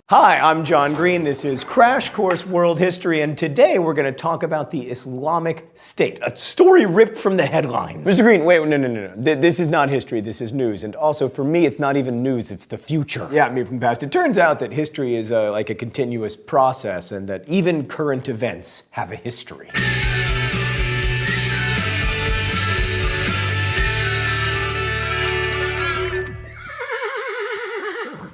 Hi, I'm John Green. This is Crash Course World History, and today we're going to talk about the Islamic State, a story ripped from the headlines. Mr. Green, wait, no. This is not history, this is news. And also, for me, it's not even news, it's the future. Yeah, me from the past. It turns out that history is like a continuous process, and that even current events have a history.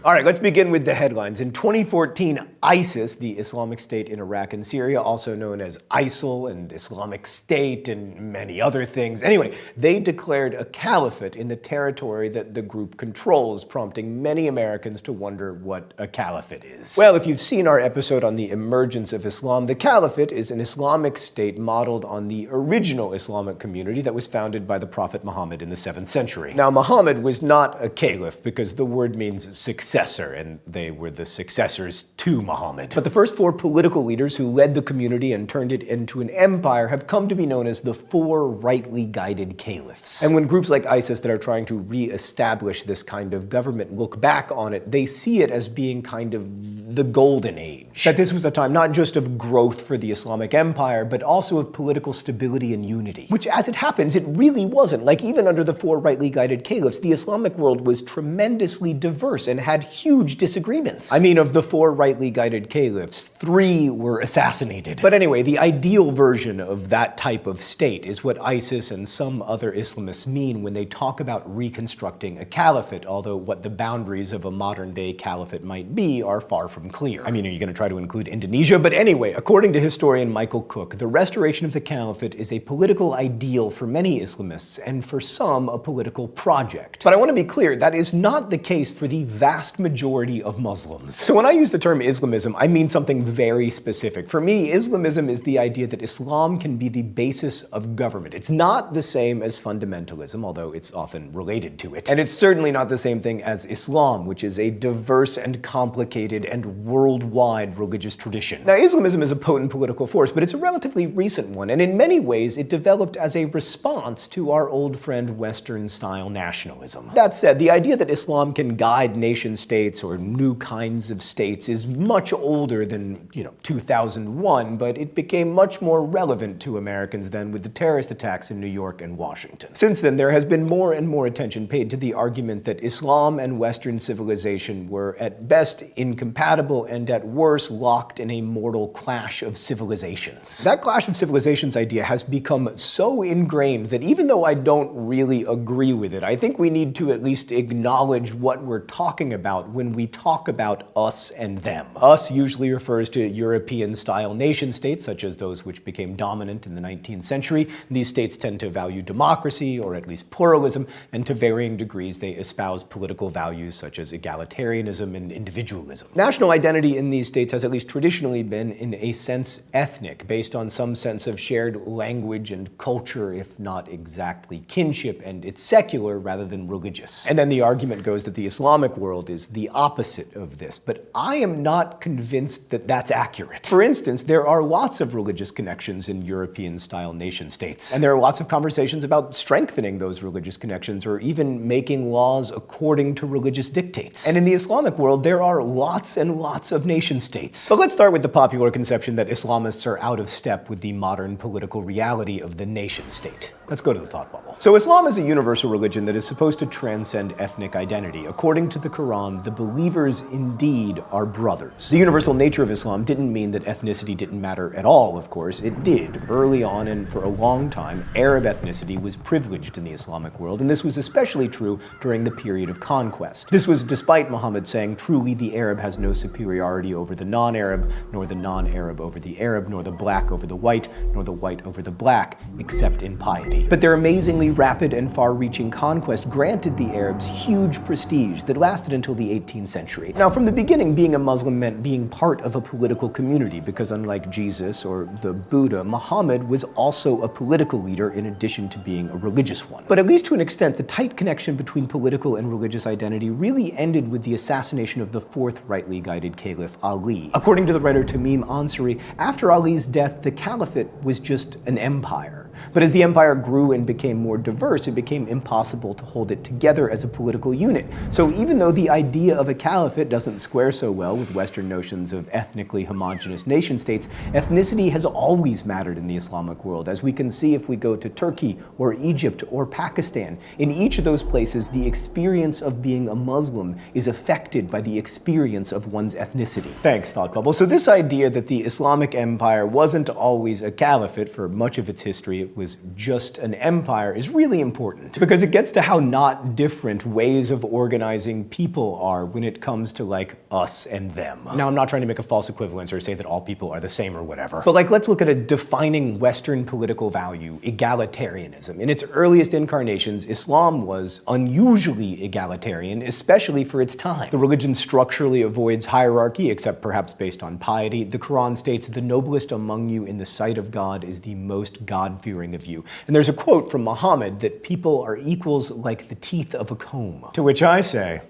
All right, let's begin with the headlines. In 2014, ISIS, the Islamic State in Iraq and Syria, also known as ISIL and Islamic State and many other things. Anyway, they declared a caliphate in the territory that the group controls, prompting many Americans to wonder what a caliphate is. Well, if you've seen our episode on the emergence of Islam, the caliphate is an Islamic state modeled on the original Islamic community that was founded by the Prophet Mohammed in the 7th century. Now, Mohammed was not a caliph because the word means successor, and they were the successors to Muhammad. But the first four political leaders who led the community and turned it into an empire have come to be known as the four rightly guided caliphs. And when groups like ISIS that are trying to re-establish this kind of government look back on it, they see it as being kind of the golden age. That this was a time not just of growth for the Islamic empire, but also of political stability and unity. Which, as it happens, it really wasn't. Like, even under the four rightly guided caliphs, the Islamic world was tremendously diverse and had huge disagreements. I mean, of the four rightly guided caliphs, 3 were assassinated. But anyway, the ideal version of that type of state is what ISIS and some other Islamists mean when they talk about reconstructing a caliphate, although what the boundaries of a modern-day caliphate might be are far from clear. I mean, are you going to try to include Indonesia? But anyway, according to historian Michael Cook, the restoration of the caliphate is a political ideal for many Islamists, and for some, a political project. But I want to be clear, that is not the case for the vast majority of Muslims. So when I use the term Islamism, I mean something very specific. For me, Islamism is the idea that Islam can be the basis of government. It's not the same as fundamentalism, although it's often related to it. And it's certainly not the same thing as Islam, which is a diverse and complicated and worldwide religious tradition. Now, Islamism is a potent political force, but it's a relatively recent one, and in many ways it developed as a response to our old friend Western-style nationalism. That said, the idea that Islam can guide nation states or new kinds of states is much older than, 2001, but it became much more relevant to Americans then with the terrorist attacks in New York and Washington. Since then, there has been more and more attention paid to the argument that Islam and Western civilization were at best incompatible and at worst locked in a mortal clash of civilizations. That clash of civilizations idea has become so ingrained that even though I don't really agree with it, I think we need to at least acknowledge what we're talking about when we talk about us and them. Us usually refers to European-style nation-states, such as those which became dominant in the 19th century. These states tend to value democracy, or at least pluralism, and to varying degrees they espouse political values such as egalitarianism and individualism. National identity in these states has at least traditionally been, in a sense, ethnic, based on some sense of shared language and culture, if not exactly kinship, and it's secular rather than religious. And then the argument goes that the Islamic world is the opposite of this, but I am not convinced that that's accurate. For instance, there are lots of religious connections in European-style nation-states, and there are lots of conversations about strengthening those religious connections or even making laws according to religious dictates. And in the Islamic world, there are lots and lots of nation-states. But let's start with the popular conception that Islamists are out of step with the modern political reality of the nation-state. Let's go to the thought bubble. So Islam is a universal religion that is supposed to transcend ethnic identity. According to the Quran, the believers indeed are brothers. The universal nature of Islam didn't mean that ethnicity didn't matter at all, of course. It did. Early on and for a long time, Arab ethnicity was privileged in the Islamic world, and this was especially true during the period of conquest. This was despite Muhammad saying, truly the Arab has no superiority over the non-Arab, nor the non-Arab over the Arab, nor the black over the white, nor the white over the black, except in piety. But their amazingly rapid and far-reaching conquest granted the Arabs huge prestige that lasted until the 18th century. Now, from the beginning, being a Muslim meant being part of a political community, because unlike Jesus or the Buddha, Muhammad was also a political leader in addition to being a religious one. But at least to an extent, the tight connection between political and religious identity really ended with the assassination of the fourth rightly guided Caliph, Ali. According to the writer Tamim Ansari, after Ali's death, the caliphate was just an empire. But as the empire grew and became more diverse, it became impossible to hold it together as a political unit. So even though the idea of a caliphate doesn't square so well with Western notions of ethnically homogenous nation-states, ethnicity has always mattered in the Islamic world, as we can see if we go to Turkey or Egypt or Pakistan. In each of those places, the experience of being a Muslim is affected by the experience of one's ethnicity. Thanks, Thought Bubble. So this idea that the Islamic Empire wasn't always a caliphate for much of its history, it was just an empire, is really important, because it gets to how not different ways of organizing people are when it comes to, like, us and them. Now, I'm not trying to make a false equivalence or say that all people are the same or whatever, but, like, let's look at a defining Western political value, egalitarianism. In its earliest incarnations, Islam was unusually egalitarian, especially for its time. The religion structurally avoids hierarchy, except perhaps based on piety. The Quran states, "The noblest among you in the sight of God is the most God-fearing of you." And there's a quote from Mohammed that people are equals like the teeth of a comb. To which I say,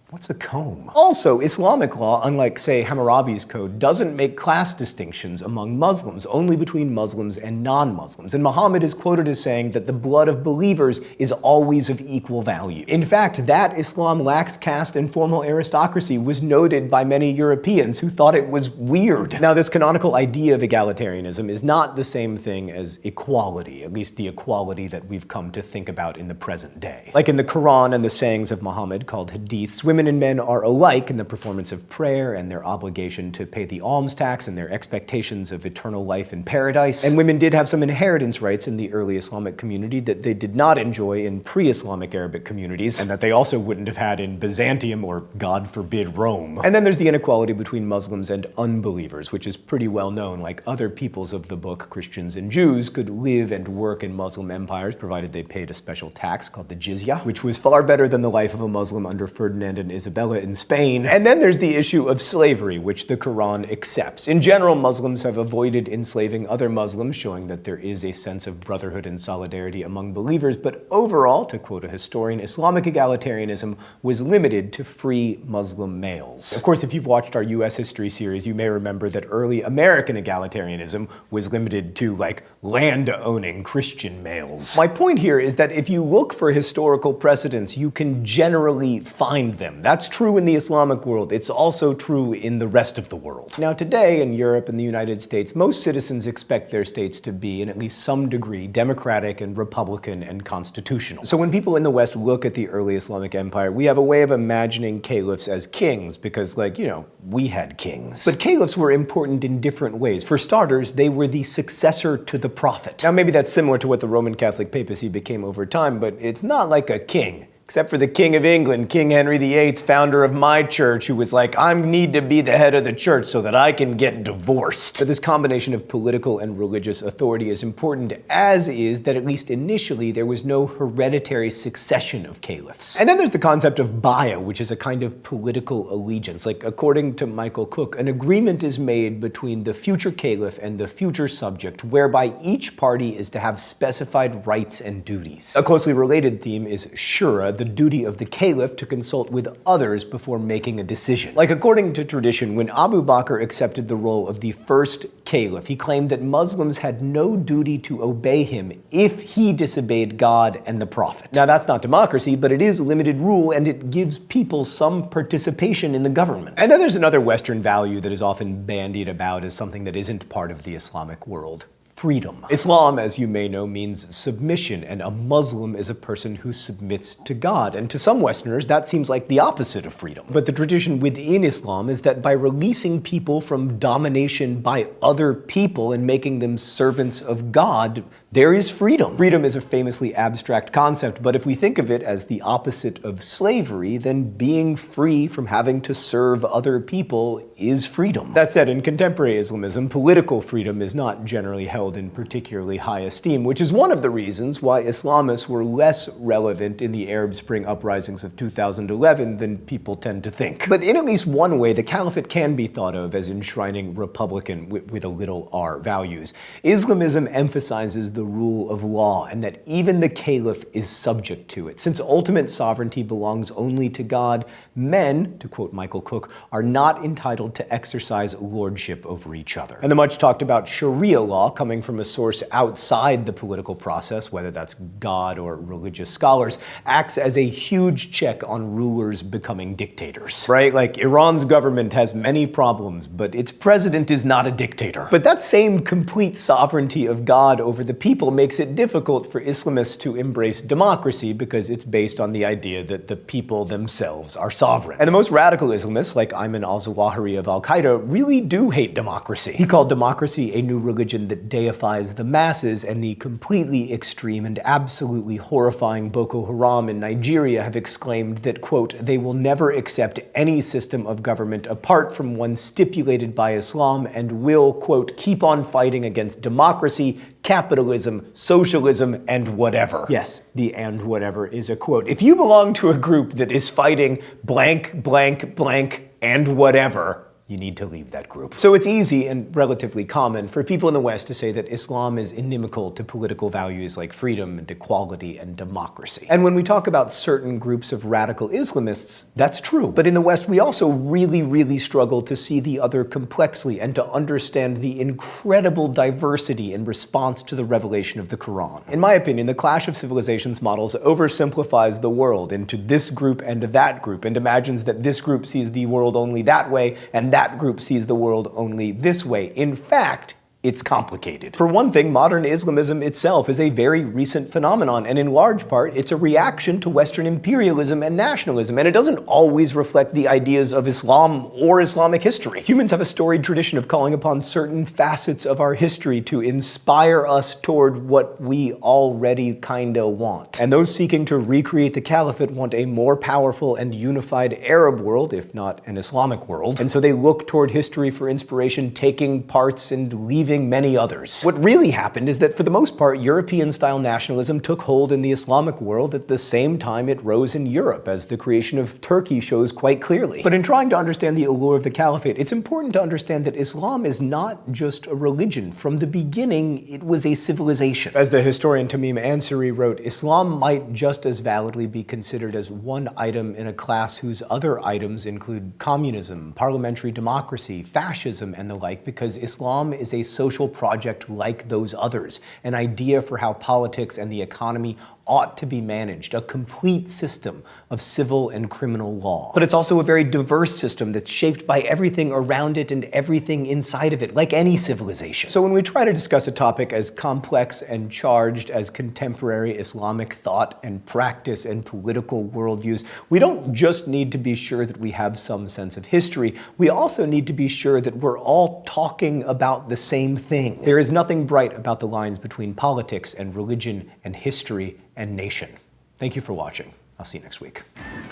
what's a comb? Also, Islamic law, unlike, say, Hammurabi's code, doesn't make class distinctions among Muslims, only between Muslims and non-Muslims. And Muhammad is quoted as saying that the blood of believers is always of equal value. In fact, that Islam lacks caste and formal aristocracy was noted by many Europeans who thought it was weird. Now, this canonical idea of egalitarianism is not the same thing as equality, at least the equality that we've come to think about in the present day. Like in the Quran and the sayings of Muhammad called hadiths, women and men are alike in the performance of prayer and their obligation to pay the alms tax and their expectations of eternal life in paradise. And women did have some inheritance rights in the early Islamic community that they did not enjoy in pre-Islamic Arabic communities, and that they also wouldn't have had in Byzantium or, God forbid, Rome. And then there's the inequality between Muslims and unbelievers, which is pretty well known. Like other peoples of the book, Christians and Jews could live and work in Muslim empires provided they paid a special tax called the jizya, which was far better than the life of a Muslim under Ferdinand and Isabella in Spain. And then there's the issue of slavery, which the Quran accepts. In general, Muslims have avoided enslaving other Muslims, showing that there is a sense of brotherhood and solidarity among believers. But overall, to quote a historian, Islamic egalitarianism was limited to free Muslim males. Of course, if you've watched our US history series, you may remember that early American egalitarianism was limited to, like, land-owning Christian males. My point here is that if you look for historical precedents, you can generally find them. That's true in the Islamic world. It's also true in the rest of the world. Now, today in Europe and the United States, most citizens expect their states to be, in at least some degree, democratic and republican and constitutional. So when people in the West look at the early Islamic empire, we have a way of imagining caliphs as kings because, like, you know, we had kings. But caliphs were important in different ways. For starters, they were the successor to the prophet. Now, maybe that's similar to what the Roman Catholic papacy became over time, but it's not like a king. Except for the King of England, King Henry VIII, founder of my church, who was like, I need to be the head of the church so that I can get divorced. But this combination of political and religious authority is important, as is that at least initially there was no hereditary succession of caliphs. And then there's the concept of baya, which is a kind of political allegiance. Like, according to Michael Cook, an agreement is made between the future caliph and the future subject, whereby each party is to have specified rights and duties. A closely related theme is shura, the duty of the caliph to consult with others before making a decision. Like, according to tradition, when Abu Bakr accepted the role of the first caliph, he claimed that Muslims had no duty to obey him if he disobeyed God and the Prophet. Now, that's not democracy, but it is limited rule, and it gives people some participation in the government. And then there's another Western value that is often bandied about as something that isn't part of the Islamic world: freedom. Islam, as you may know, means submission, and a Muslim is a person who submits to God. And to some Westerners, that seems like the opposite of freedom. But the tradition within Islam is that by releasing people from domination by other people and making them servants of God, there is freedom. Freedom is a famously abstract concept, but if we think of it as the opposite of slavery, then being free from having to serve other people is freedom. That said, in contemporary Islamism, political freedom is not generally held in particularly high esteem, which is one of the reasons why Islamists were less relevant in the Arab Spring uprisings of 2011 than people tend to think. But in at least one way, the caliphate can be thought of as enshrining republican, with a little r, values. Islamism emphasizes the rule of law and that even the caliph is subject to it. Since ultimate sovereignty belongs only to God, Men, to quote Michael Cook, are not entitled to exercise lordship over each other. And the much talked about Sharia law, coming from a source outside the political process, whether that's God or religious scholars, acts as a huge check on rulers becoming dictators. Right? Like, Iran's government has many problems, but its president is not a dictator. But that same complete sovereignty of God over the people makes it difficult for Islamists to embrace democracy because it's based on the idea that the people themselves are sovereign. And the most radical Islamists, like Ayman al-Zawahiri of al-Qaeda, really do hate democracy. He called democracy a new religion that deifies the masses, and the completely extreme and absolutely horrifying Boko Haram in Nigeria have exclaimed that, quote, they will never accept any system of government apart from one stipulated by Islam and will, quote, keep on fighting against democracy, capitalism, socialism, and whatever. Yes, the and whatever is a quote. If you belong to a group that is fighting blank, blank, blank, and whatever, you need to leave that group. So it's easy and relatively common for people in the West to say that Islam is inimical to political values like freedom and equality and democracy. And when we talk about certain groups of radical Islamists, that's true. But in the West, we also really struggle to see the other complexly and to understand the incredible diversity in response to the revelation of the Quran. In my opinion, the Clash of Civilizations models oversimplifies the world into this group and that group, and imagines that this group sees the world only that way and that group sees the world only this way. In fact, it's complicated. For one thing, modern Islamism itself is a very recent phenomenon, and in large part, it's a reaction to Western imperialism and nationalism, and it doesn't always reflect the ideas of Islam or Islamic history. Humans have a storied tradition of calling upon certain facets of our history to inspire us toward what we already kinda want. And those seeking to recreate the caliphate want a more powerful and unified Arab world, if not an Islamic world, and so they look toward history for inspiration, taking parts and leaving many others. What really happened is that for the most part, European-style nationalism took hold in the Islamic world at the same time it rose in Europe, as the creation of Turkey shows quite clearly. But in trying to understand the allure of the caliphate, it's important to understand that Islam is not just a religion. From the beginning, it was a civilization. As the historian Tamim Ansari wrote, Islam might just as validly be considered as one item in a class whose other items include communism, parliamentary democracy, fascism, and the like, because Islam is a social project like those others, an idea for how politics and the economy ought to be managed, a complete system of civil and criminal law. But it's also a very diverse system that's shaped by everything around it and everything inside of it, like any civilization. So when we try to discuss a topic as complex and charged as contemporary Islamic thought and practice and political worldviews, we don't just need to be sure that we have some sense of history, we also need to be sure that we're all talking about the same thing. There is nothing bright about the lines between politics and religion and history and nation. Thank you for watching. I'll see you next week.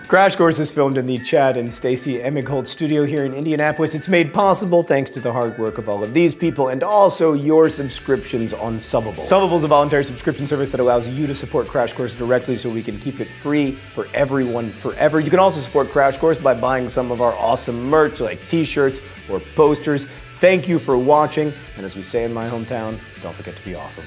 Crash Course is filmed in the Chad and Stacy Emigholt studio here in Indianapolis. It's made possible thanks to the hard work of all of these people and also your subscriptions on Subbable. Subbable is a voluntary subscription service that allows you to support Crash Course directly so we can keep it free for everyone forever. You can also support Crash Course by buying some of our awesome merch like t-shirts or posters. Thank you for watching, and as we say in my hometown, don't forget to be awesome.